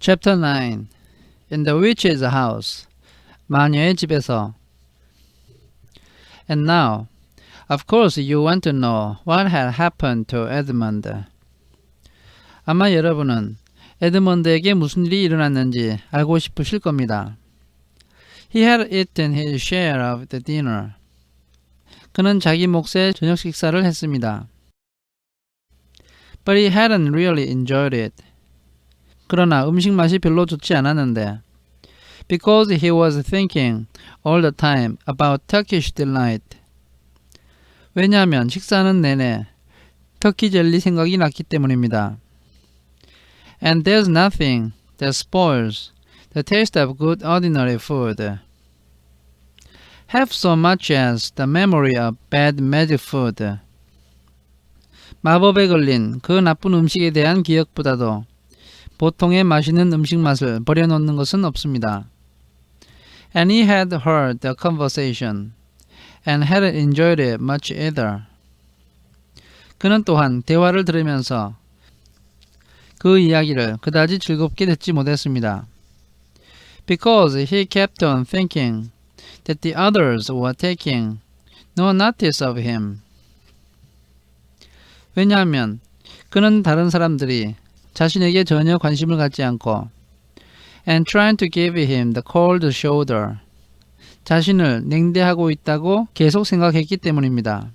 Chapter 9 In the witch's house 마녀의 집에서 And now, of course you want to know what had happened to Edmund. 아마 여러분은 에드먼드에게 무슨 일이 일어났는지 알고 싶으실 겁니다. He had eaten his share of the dinner. 그는 자기 몫의 저녁 식사를 했습니다. But he hadn't really enjoyed it. 그러나 음식 맛이 별로 좋지 않았는데 Because he was thinking all the time about Turkish delight. 왜냐하면 식사하는 내내 터키 젤리 생각이 났기 때문입니다. And there's nothing that spoils the taste of good ordinary food. Half so much as the memory of bad magic food. 마법에 걸린 그 나쁜 음식에 대한 기억보다도 보통의 맛있는 음식 맛을 버려놓는 것은 없습니다. And he had heard the conversation and hadn't enjoyed it much either. 그는 또한 대화를 들으면서 그 이야기를 그다지 즐겁게 듣지 못했습니다. Because he kept on thinking that the others were taking no notice of him. 왜냐하면 그는 다른 사람들이 자신에게 전혀 관심을 갖지 않고 and trying to give him the cold shoulder. 자신을 냉대하고 있다고 계속 생각했기 때문입니다.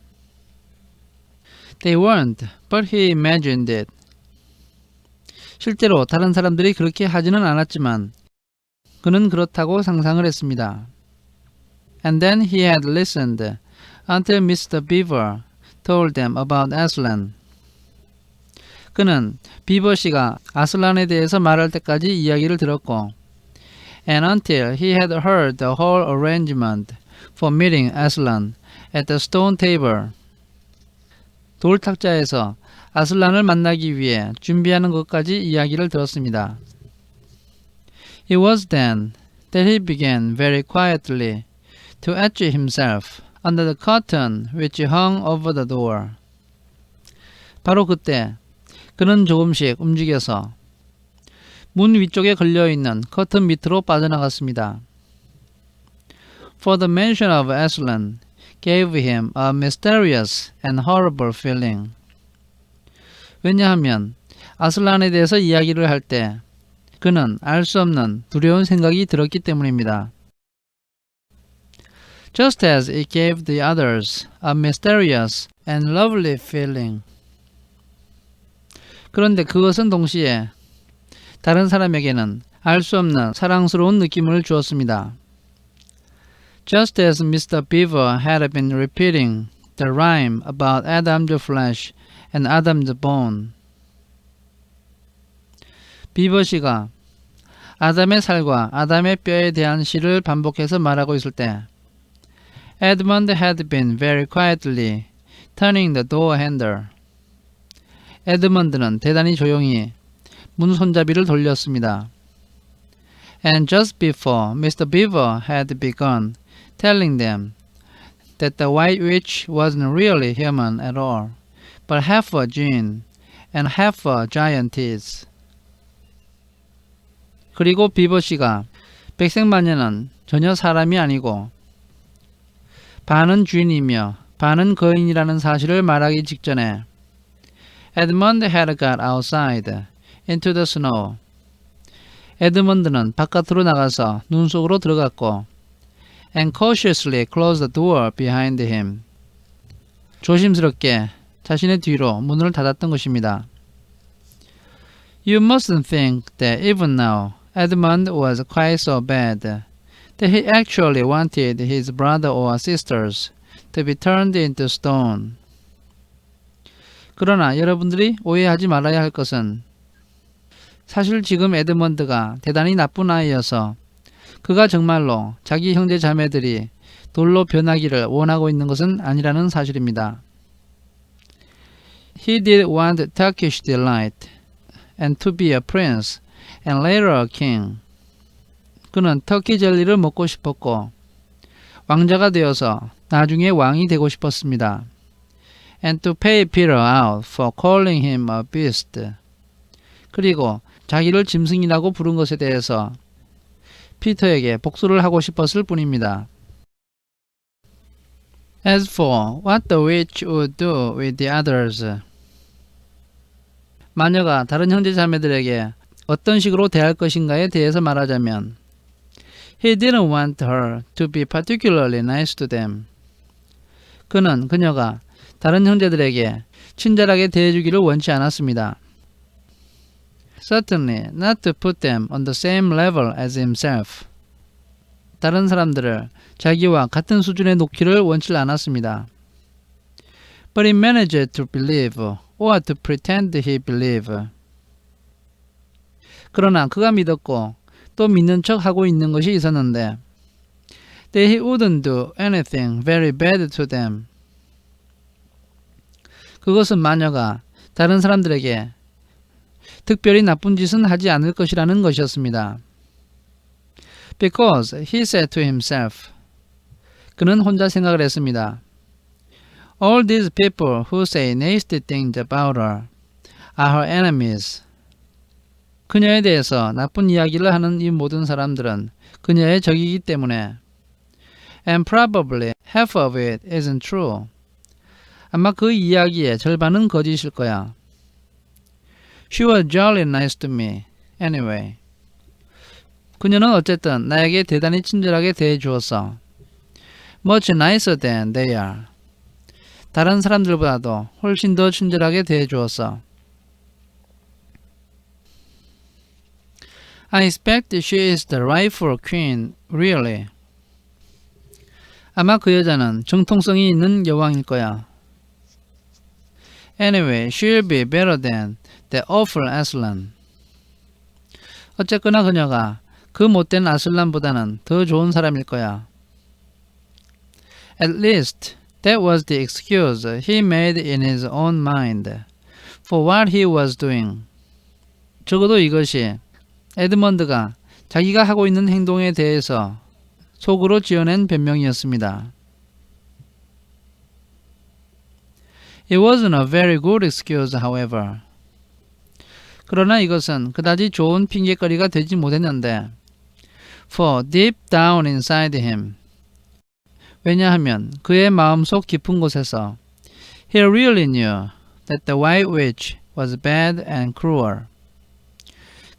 They weren't, but he imagined it. 실제로 다른 사람들이 그렇게 하지는 않았지만 그는 그렇다고 상상을 했습니다. And then he had listened until Mr. Beaver told them about Aslan. 그는 비버 씨가 아슬란에 대해서 말할 때까지 이야기를 들었고 and until he had heard the whole arrangement for meeting Aslan at the stone table. 돌탁자에서 아슬란을 만나기 위해 준비하는 것까지 이야기를 들었습니다. It was then that he began very quietly to etch himself under the curtain which hung over the door. 바로 그때 그는 조금씩 움직여서 문 위쪽에 걸려있는 커튼 밑으로 빠져나갔습니다. For the mention of Aslan gave him a mysterious and horrible feeling. 왜냐하면 아슬란에 대해서 이야기를 할 때 그는 알 수 없는 두려운 생각이 들었기 때문입니다. Just as it gave the others a mysterious and lovely feeling. 그런데 그것은 동시에 다른 사람에게는 알 수 없는 사랑스러운 느낌을 주었습니다. Just as Mr. Beaver had been repeating the rhyme about Adam's flesh and Adam's bone. 비버 씨가 아담의 살과 아담의 뼈에 대한 시를 반복해서 말하고 있을 때 Edmund had been very quietly turning the door handle. 에드먼드는 대단히 조용히 문 손잡이를 돌렸습니다. And just before Mr. Beaver had begun telling them that the White Witch wasn't really human at all, but half a Jinn and half a giantess. 그리고 비버 씨가 백색마녀는 전혀 사람이 아니고 반은 쥐인이며 반은 거인이라는 사실을 말하기 직전에 Edmund had got outside into the snow. 에드먼드는 바깥으로 나가서 눈 속으로 들어갔고 and cautiously closed the door behind him. 조심스럽게 자신의 뒤로 문을 닫았던 것입니다. You mustn't think that even now Edmund was quite so bad that he actually wanted his brother or sisters to be turned into stone. 그러나 여러분들이 오해하지 말아야 할 것은 사실 지금 에드먼드가 대단히 나쁜 아이여서 그가 정말로 자기 형제 자매들이 돌로 변하기를 원하고 있는 것은 아니라는 사실입니다. He did want Turkish delight and to be a prince and later a king. 그는 터키 젤리를 먹고 싶었고 왕자가 되어서 나중에 왕이 되고 싶었습니다. And to pay Peter out for calling him a beast. 그리고 자기를 짐승이라고 부른 것에 대해서 피터에게 복수를 하고 싶었을 뿐입니다. As for what the witch would do with the others, 마녀가 다른 형제 자매들에게 어떤 식으로 대할 것인가에 대해서 말하자면 He didn't want her to be particularly nice to them. 그녀가 다른 형제들에게 친절하게 대해주기를 원치 않았습니다. Certainly not to put them on the same level as himself. 다른 사람들을 자기와 같은 수준에 놓기를 원치 않았습니다. But he managed to believe or to pretend he believed. 그러나 그가 믿었고 또 믿는 척 하고 있는 것이 있었는데 that he wouldn't do anything very bad to them. 그것은 마녀가 다른 사람들에게 특별히 나쁜 짓은 하지 않을 것이라는 것이었습니다. Because he said to himself, 그는 혼자 생각을 했습니다. All these people who say nasty things about her are her enemies. 그녀에 대해서 나쁜 이야기를 하는 이 모든 사람들은 그녀의 적이기 때문에 And probably half of it isn't true. 아마 그 이야기의 절반은 거짓일 거야. She was jolly nice to me, anyway. 그녀는 어쨌든 나에게 대단히 친절하게 대해주었어. Much nicer than they are. 다른 사람들보다도 훨씬 더 친절하게 대해주었어. I expect she is the rightful queen, really. 아마 그 여자는 정통성이 있는 여왕일 거야. Anyway, she'll be better than the awful Aslan. 어쨌거나 그녀가 그 못된 아슬란보다는 더 좋은 사람일 거야. At least that was the excuse he made in his own mind for what he was doing. 적어도 이것이 에드먼드가 자기가 하고 있는 행동에 대해서 속으로 지어낸 변명이었습니다. It wasn't a very good excuse, however. 그러나 이것은 그다지 좋은 핑계거리가 되지 못했는데 For deep down inside him. 왜냐하면 그의 마음속 깊은 곳에서 He really knew that the White Witch was bad and cruel.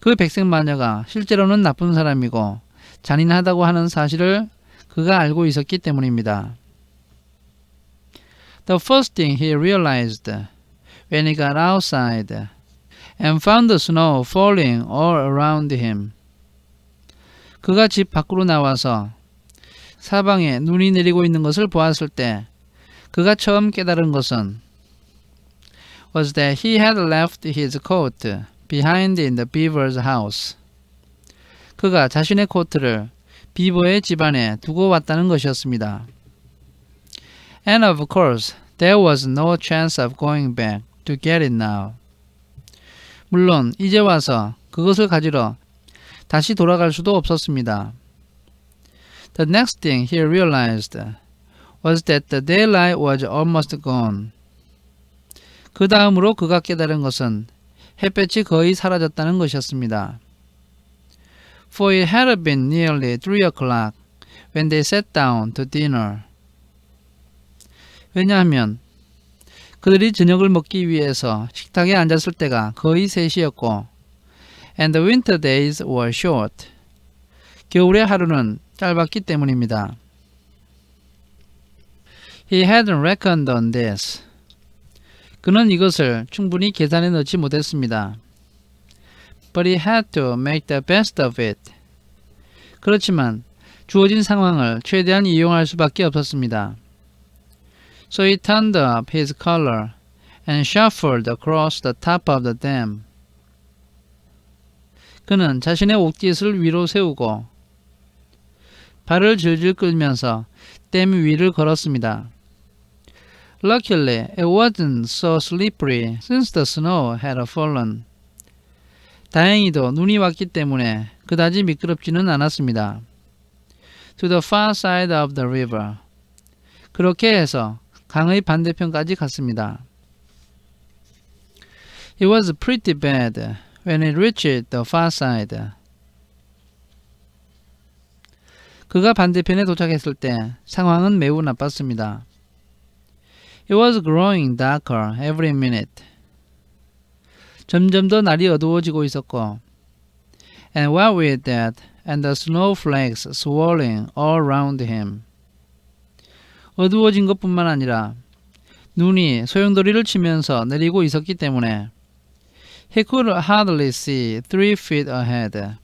그 백색 마녀가 실제로는 나쁜 사람이고 잔인하다고 하는 사실을 그가 알고 있었기 때문입니다. The first thing he realized when he got outside and found the snow falling all around him. 그가 집 밖으로 나와서 사방에 눈이 내리고 있는 것을 보았을 때 그가 처음 깨달은 것은 was that he had left his coat behind in the beaver's house. 그가 자신의 코트를 비버의 집안에 두고 왔다는 것이었습니다. And of course, there was no chance of going back to get it now. 물론 이제 와서 그것을 가지러 다시 돌아갈 수도 없었습니다. The next thing he realized was that the daylight was almost gone. 그 다음으로 그가 깨달은 것은 햇볕이 거의 사라졌다는 것이었습니다. For it had been nearly 3 o'clock when they sat down to dinner. 왜냐하면 그들이 저녁을 먹기 위해서 식탁에 앉았을 때가 거의 3시였고 And the winter days were short. 겨울의 하루는 짧았기 때문입니다. He hadn't reckoned on this. 그는 이것을 충분히 계산에 넣지 못했습니다. But he had to make the best of it. 그렇지만 주어진 상황을 최대한 이용할 수밖에 없었습니다. So he turned up his collar and shuffled across the top of the dam. 그는 자신의 옷깃을 위로 세우고 발을 질질 끌면서 댐 위를 걸었습니다. Luckily, it wasn't so slippery since the snow had fallen. 다행히도 눈이 왔기 때문에 그다지 미끄럽지는 않았습니다. To the far side of the river. 그렇게 해서 강의 반대편까지 갔습니다. It was pretty bad when it reached the far side. 그가 반대편에 도착했을 때 상황은 매우 나빴습니다. It was growing darker every minute. 점점 더 날이 어두워지고 있었고, and what with that, and the snowflakes swirling all around him. 어두워진 것뿐만 아니라 눈이 소용돌이를 치면서 내리고 있었기 때문에 he could hardly see 3 feet ahead.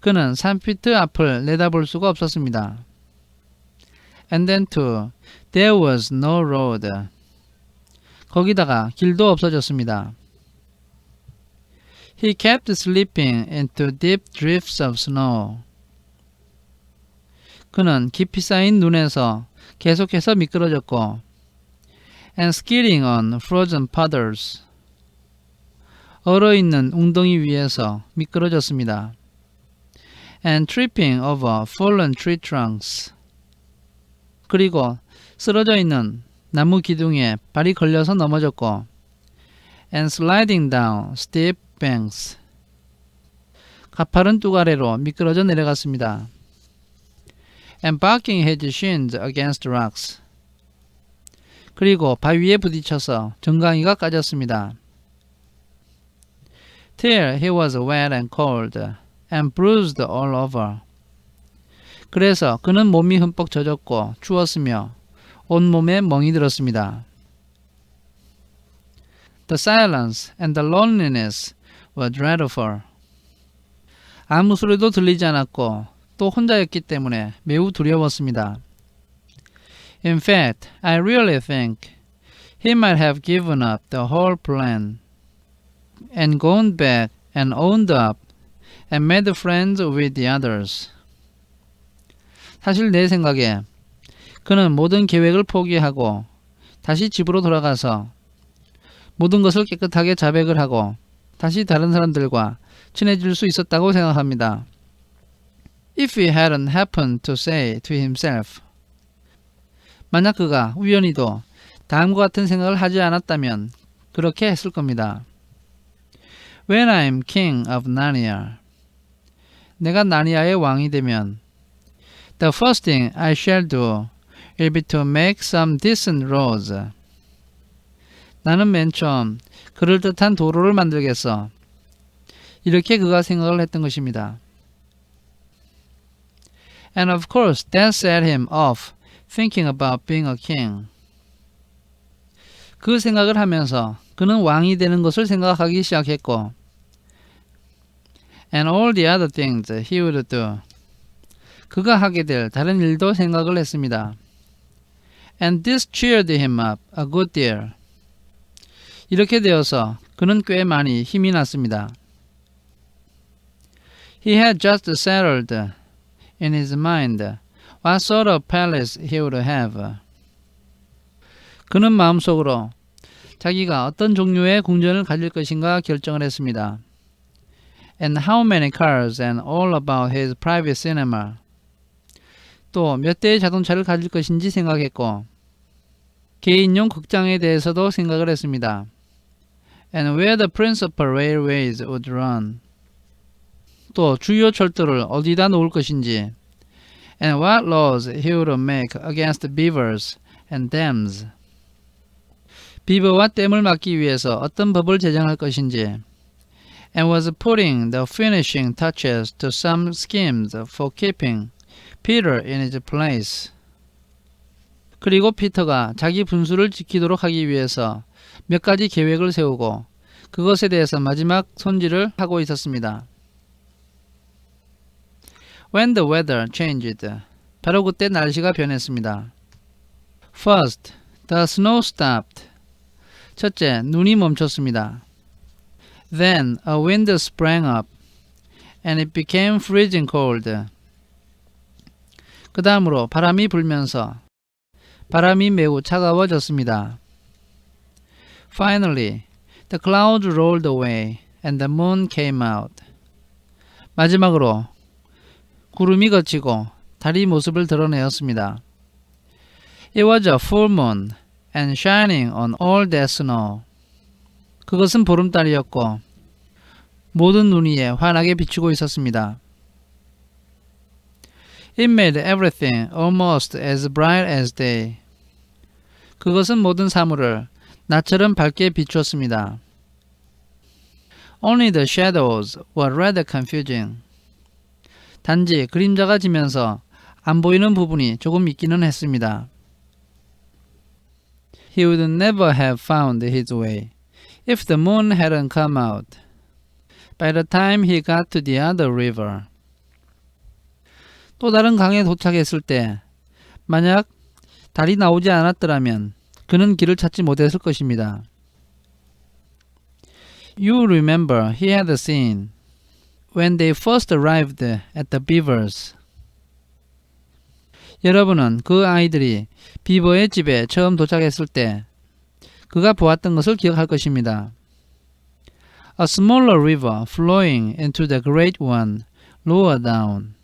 그는 3피트 앞을 내다볼 수가 없었습니다. And then too, there was no road. 거기다가 길도 없어졌습니다. He kept slipping into deep drifts of snow. 그는 깊이 쌓인 눈에서 계속해서 미끄러졌고, and skidding on frozen puddles. 얼어있는 웅덩이 위에서 미끄러졌습니다. and tripping over fallen tree trunks. 그리고 쓰러져 있는 나무 기둥에 발이 걸려서 넘어졌고, and sliding down steep banks. 가파른 뚝아래로 미끄러져 내려갔습니다. and barking his shins against rocks. 그리고 바위에 부딪혀서 정강이가 까졌습니다. till he was wet and cold and bruised all over. 그래서 그는 몸이 흠뻑 젖었고 추웠으며 온몸에 멍이 들었습니다. The silence and the loneliness were dreadful. 아무 소리도 들리지 않았고 또 혼자였기 때문에 매우 두려웠습니다. In fact, I really think he might have given up the whole plan and gone back and owned up and made friends with the others. 사실 내 생각에 그는 모든 계획을 포기하고 다시 집으로 돌아가서 모든 것을 깨끗하게 자백을 하고 다시 다른 사람들과 친해질 수 있었다고 생각합니다. If he hadn't happened to say to himself, 만약 그가 우연히도 다음과 같은 생각을 하지 않았다면 그렇게 했을 겁니다. When I'm king of Narnia, 내가 나니아의 왕이 되면 the first thing I shall do will be to make some decent roads. 나는 맨 처음 그럴듯한 도로를 만들겠어. 이렇게 그가 생각을 했던 것입니다. And of course that set him off thinking about being a king. 그 생각을 하면서 그는 왕이 되는 것을 생각하기 시작했고, and all the other things he would do. 그가 하게 될 다른 일도 생각을 했습니다. And this cheered him up a good deal. 이렇게 되어서 그는 꽤 많이 힘이 났습니다. He had just settled in his mind what sort of palace he would have. 그는 마음속으로 자기가 어떤 종류의 궁전을 가질 것인가 결정을 했습니다. And how many cars and all about his private cinema. 또 몇 대의 자동차를 가질 것인지 생각했고 개인용 극장에 대해서도 생각을 했습니다. And where the principal railways would run. 또 주요 철도를 어디다 놓을 것인지. And what laws he would make against beavers and dams. 비버와 댐을 막기 위해서 어떤 법을 제정할 것인지. And was putting the finishing touches to some schemes for keeping Peter in his place. 그리고 피터가 자기 분수를 지키도록 하기 위해서 몇 가지 계획을 세우고 그것에 대해서 마지막 손질을 하고 있었습니다. When the weather changed. 바로 그때 날씨가 변했습니다. First, the snow stopped. 첫째, 눈이 멈췄습니다. Then a wind sprang up, and it became freezing cold. 그 다음으로 바람이 불면서 바람이 매우 차가워졌습니다. Finally, the clouds rolled away, and the moon came out. 마지막으로 구름이 걷히고 달이 모습을 드러내었습니다. It was a full moon, and shining on all that snow. 그것은 보름달이었고 모든 눈 위에 환하게 비추고 있었습니다. It made everything almost as bright as day. 그것은 모든 사물을 낮처럼 밝게 비추었습니다. Only the shadows were rather confusing. 단지 그림자가 지면서 안 보이는 부분이 조금 있기는 했습니다. He would never have found his way if the moon hadn't come out. By the time he got to the other river. 또 다른 강에 도착했을 때 만약 달이 나오지 않았더라면 그는 길을 찾지 못했을 것입니다. You remember he had seen when they first arrived at the beavers. 여러분은 그 아이들이 비버의 집에 처음 도착했을 때 그가 보았던 것을 기억할 것입니다. A smaller river flowing into the great one lower down.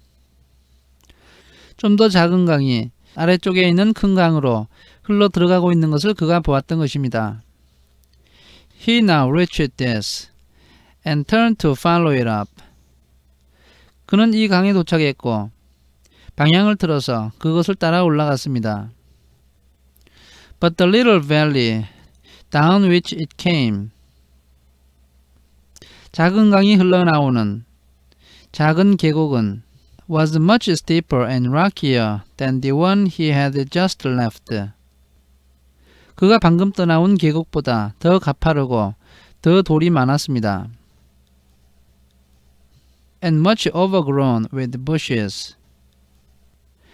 좀 더 작은 강이 아래쪽에 있는 큰 강으로 흘러 들어가고 있는 것을 그가 보았던 것입니다. He now reached this and turned to follow it up. 그는 이 강에 도착했고 방향을 틀어서 그것을 따라 올라갔습니다. But the little valley down which it came. 작은 강이 흘러나오는 작은 계곡은 was much steeper and rockier than the one he had just left. 그가 방금 떠나온 계곡보다 더 가파르고 더 돌이 많았습니다. And much overgrown with bushes.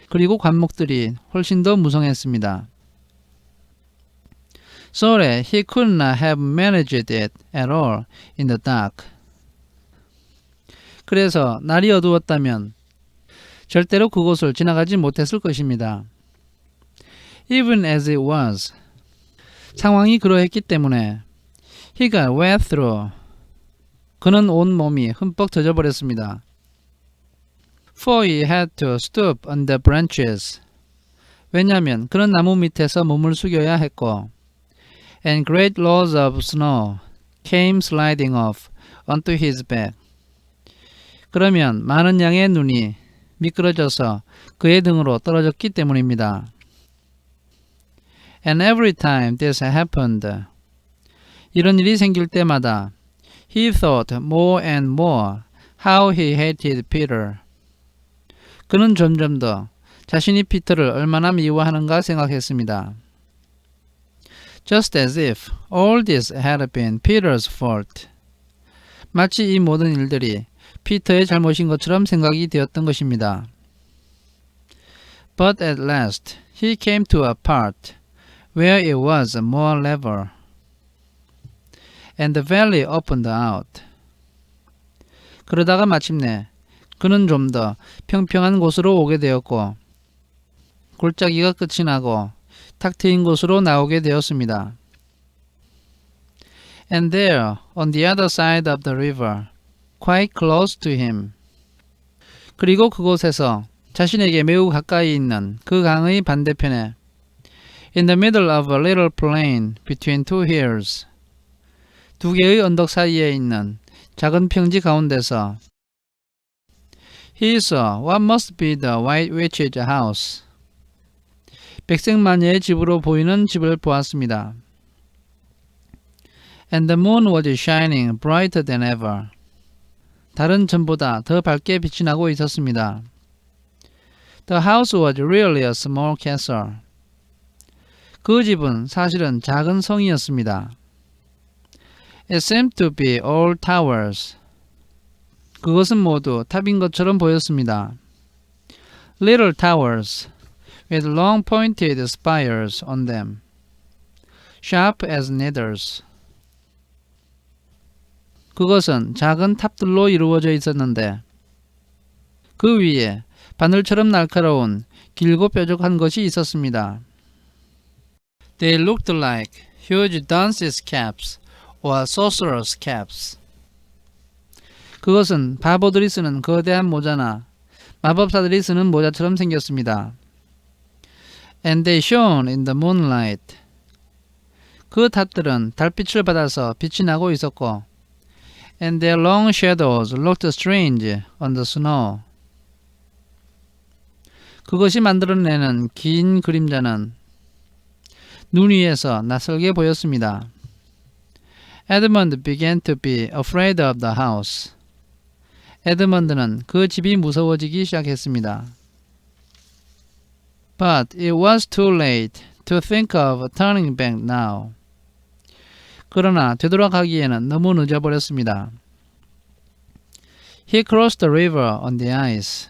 그리고 관목들이 훨씬 더 무성했습니다. So that he could not have managed it at all in the dark. 그래서 날이 어두웠다면 절대로 그곳을 지나가지 못했을 것입니다. Even as it was. 상황이 그러했기 때문에 he got wet through. 그는 온 몸이 흠뻑 젖어버렸습니다. For he had to stoop on the branches. 왜냐하면 그는 나무 밑에서 몸을 숙여야 했고 And great loads of snow came sliding off onto his back. 그러면 많은 양의 눈이 미끄러져서 그의 등으로 떨어졌기 때문입니다. And every time this happened, 이런 일이 생길 때마다 he thought more and more how he hated Peter. 그는 점점 더 자신이 피터를 얼마나 미워하는가 생각했습니다. Just as if all this had been Peter's fault. 마치 이 모든 일들이 피터의 잘못인 것처럼 생각이 되었던 것입니다. But at last he came to a part where it was more level, and the valley opened out. 그러다가 마침내 그는 좀 더 평평한 곳으로 오게 되었고 골짜기가 끝이 나고 탁 트인 곳으로 나오게 되었습니다. And there, on the other side of the river, quite close to him. 그리고 그곳에서 자신에게 매우 가까이 있는 그 강의 반대편에 In the middle of a little plain between two hills. 두 개의 언덕 사이에 있는 작은 평지 가운데서 He saw what must be the White Witch's house. 백색 마녀의 집으로 보이는 집을 보았습니다. And the moon was shining brighter than ever. 달은 전보다 더 밝게 빛이 나고 있었습니다. The house was really a small castle. 그 집은 사실은 작은 성이었습니다. It seemed to be all towers. 그것은 모두 탑인 것처럼 보였습니다. Little towers with long pointed spires on them, sharp as needles. 그것은 작은 탑들로 이루어져 있었는데 그 위에 바늘처럼 날카로운 길고 뾰족한 것이 있었습니다. They looked like huge dunces caps or sorcerers' caps. 그것은 바보들이 쓰는 거대한 모자나 마법사들이 쓰는 모자처럼 생겼습니다. And they shone in the moonlight. 그 탑들은 달빛을 받아서 빛이 나고 있었고 and their long shadows looked strange on the snow. 그것이 만들어내는 긴 그림자는 눈 위에서 낯설게 보였습니다. Edmund began to be afraid of the house. 에드먼드는 그 집이 무서워지기 시작했습니다. But it was too late to think of turning back now. 그러나 되돌아가기에는 너무 늦어버렸습니다. He crossed the river on the ice.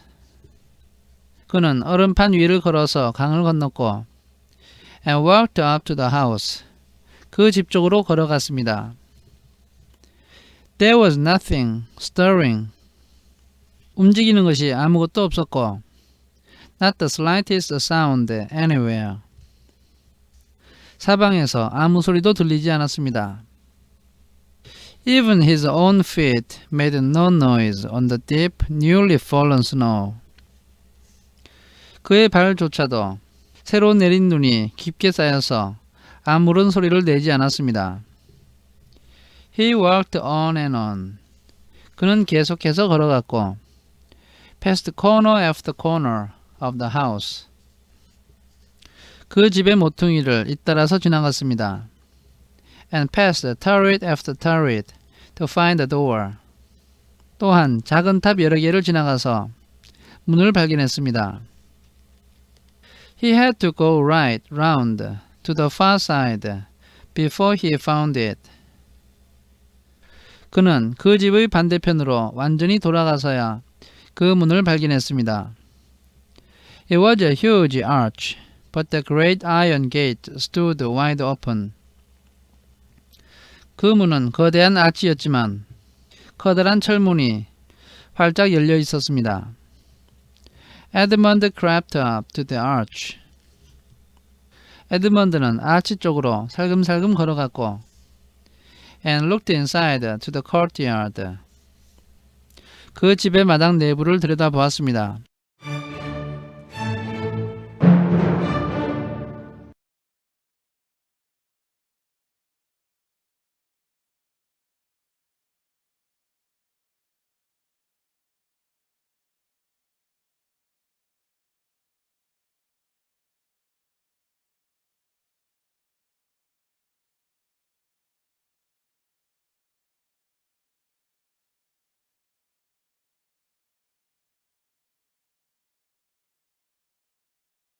그는 얼음판 위를 걸어서 강을 건넜고 and walked up to the house. 그 집 쪽으로 걸어갔습니다. There was nothing stirring. 움직이는 것이 아무것도 없었고 not the slightest sound anywhere. 사방에서 아무 소리도 들리지 않았습니다. Even his own feet made no noise on the deep, newly fallen snow. 그의 발조차도 새로 내린 눈이 깊게 쌓여서 아무런 소리를 내지 않았습니다. He walked on and on. 그는 계속해서 걸어갔고 past corner after corner of the house. 그 집의 모퉁이를 잇따라서 지나갔습니다. And passed turret after turret to find the door. 또한 작은 탑 여러 개를 지나가서 문을 발견했습니다. He had to go right round to the far side before he found it. 그는 그 집의 반대편으로 완전히 돌아가서야 그 문을 발견했습니다. It was a huge arch, but the great iron gate stood wide open. 그 문은 거대한 아치였지만 커다란 철문이 활짝 열려 있었습니다. Edmund crept up to the arch. 에드먼드는 아치 쪽으로 살금살금 걸어갔고 and looked inside to the courtyard. 그 집의 마당 내부를 들여다보았습니다.